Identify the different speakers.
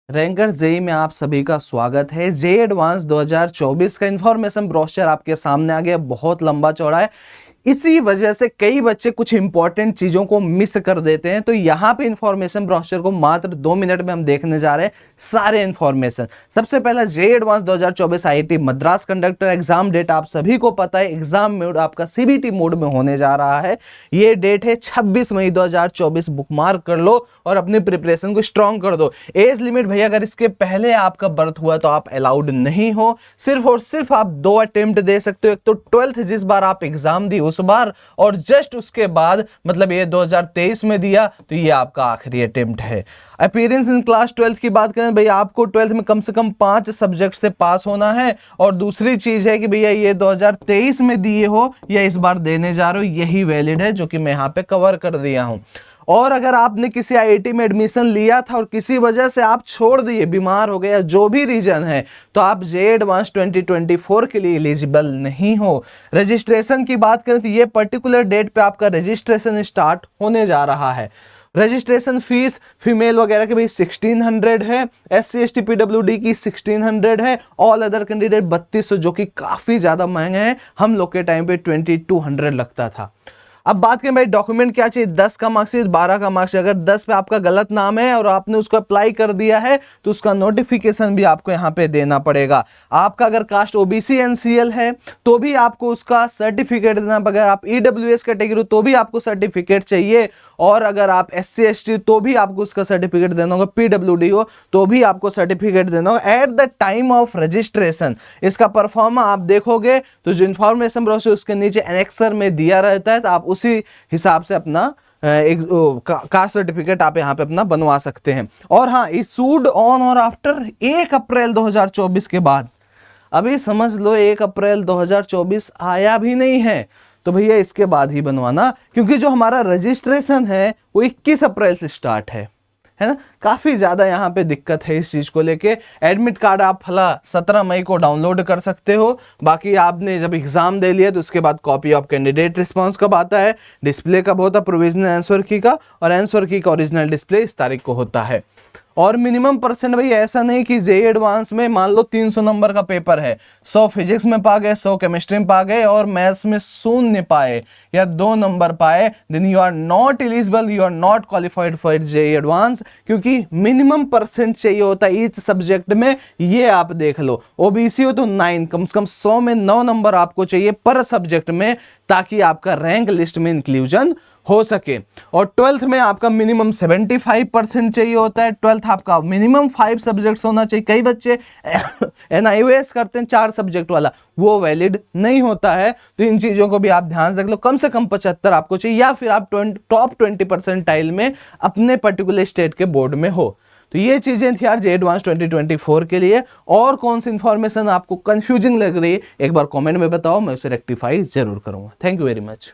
Speaker 1: Ranker JEE में आप सभी का स्वागत है। जेई एडवांस 2024 का इंफॉर्मेशन ब्रोशर आपके सामने आ गया, बहुत लंबा चौड़ा है। इसी वजह से कई बच्चे कुछ इंपॉर्टेंट चीजों को मिस कर देते हैं। तो यहां पे इंफॉर्मेशन ब्रोशर को मात्र 2 मिनट में हम देखने जा रहे हैं सारे इंफॉर्मेशन। सबसे पहला JEE advance 2024 IIT Madras conductor exam date आप सभी को पता है। एग्जाम मोड आपका सीबीटी मोड में होने जा रहा है। ये डेट है 26 मई 2024। बुकमार्क कर लो और अपनी प्रिपरेशन को स्ट्रॉन्ग कर दो। एज लिमिट भैया अगर इसके पहले आपका बर्थ हुआ तो आप अलाउड नहीं हो। सिर्फ और सिर्फ आप 2 अटेम्प्ट दे सकते हो। एक तो 12th जिस बार आप एग्जाम दी उस बार, और जस्ट उसके बाद मतलब ये 2023 में दिया तो ये आपका आखिरी अटेम्प्ट है। अपीयरेंस इन क्लास 12th की बात करें भैया, आपको 12th में कम से कम 5 सब्जेक्ट से पास होना है। और दूसरी चीज है कि भैया ये 2023 में दिए हो या इस बार देने जा रहे हो, यही वैलिड है, जो कि मैं यहां पे कवर कर दिया हूं। और अगर आपने किसी आईआईटी में एडमिशन लिया था और किसी वजह से आप छोड़ दिए, बीमार हो गए या जो भी रीजन है, तो आप जेई एडवांस 2024 के लिए एलिजिबल नहीं हो। रजिस्ट्रेशन की बात करें तो ये पर्टिकुलर डेट पे आपका रजिस्ट्रेशन स्टार्ट होने जा रहा है। रजिस्ट्रेशन फीस फीमेल वगैरह के भाई 1600 है, SC ST PWD की 1600 है, ऑल अदर कैंडिडेट 3200, जो कि काफी ज्यादा महंगा है। हम लोग के टाइम पे 2200 लगता था। अब बात करें भाई डॉक्यूमेंट क्या चाहिए, 10 का मार्कशीट, 12 का मार्कशीट। अगर 10 पे आपका गलत नाम है और आपने उसको अप्लाई कर दिया है तो उसका नोटिफिकेशन भी आपको यहाँ पे देना पड़ेगा। आपका अगर कास्ट ओबीसी एनसीएल है तो भी आपको उसका सर्टिफिकेट देना पड़ेगा। आप ईडब्ल्यूएस कैटेगरी तो भी आपको सर्टिफिकेट चाहिए, और अगर आप SC ST तो भी आपको उसका सर्टिफिकेट देना होगा। PWD हो तो भी आपको सर्टिफिकेट देना होगा at the time of registration. इसका परफॉर्मा आप देखोगे तो जो इंफॉर्मेशन ब्रोशर उसके नीचे एनेक्सर में दिया रहता है, तो आप उसी हिसाब से अपना कास्ट सर्टिफिकेट आप यहाँ पे अपना बनवा सकते हैं। और हाँ, इशूड ऑन और आफ्टर 1 अप्रैल 2024 के बाद। अभी समझ लो 1 अप्रैल 2024 आया भी नहीं है, तो भैया इसके बाद ही बनवाना, क्योंकि जो हमारा रजिस्ट्रेशन है वो 21 अप्रैल से स्टार्ट है ना। काफी ज्यादा यहाँ पे दिक्कत है इस चीज को लेके। एडमिट कार्ड आप फला 17 मई को डाउनलोड कर सकते हो। बाकी आपने जब एग्जाम दे लिया तो उसके बाद कॉपी ऑफ कैंडिडेट रिस्पांस कब आता है, डिस्प्ले कब होता है, प्रोविजनल आंसर की का, और आंसर की का ओरिजिनल डिस्प्ले इस तारीख को होता है। और मिनिमम परसेंट भाई ऐसा नहीं कि जेई एडवांस में मान लो 300 नंबर का पेपर है, 100 फिजिक्स में पा गए, 100 केमिस्ट्री में पा गए और मैथ्स में 0 पाए या 2 नंबर पाए, then you are not eligible, you are not qualified for JEE advance. क्योंकि मिनिमम परसेंट चाहिए होता है ईच सब्जेक्ट में। ये आप देख लो, ओबीसी हो तो 9, कम से कम 100 में 9 नंबर आपको चाहिए पर सब्जेक्ट में, ताकि आपका रैंक लिस्ट में इंक्लूजन हो सके। और 12th में आपका मिनिमम 75% चाहिए होता है। 12th आपका मिनिमम 5 सब्जेक्ट्स होना चाहिए। कई बच्चे NIOS करते हैं 4 सब्जेक्ट वाला, वो वैलिड नहीं होता है। तो इन चीजों को भी आप ध्यान से रख लो। कम से कम 75 आपको चाहिए, या फिर आप टॉप 20% में अपने पर्टिकुलर स्टेट के बोर्ड में हो। तो ये चीजें थी यार जेई एडवांस 2024 के लिए। और कौन सी इंफॉर्मेशन आपको कंफ्यूजिंग लग रही है एक बार कमेंट में बताओ, मैं उसे रेक्टिफाई जरूर करूंगा। Thank you very much.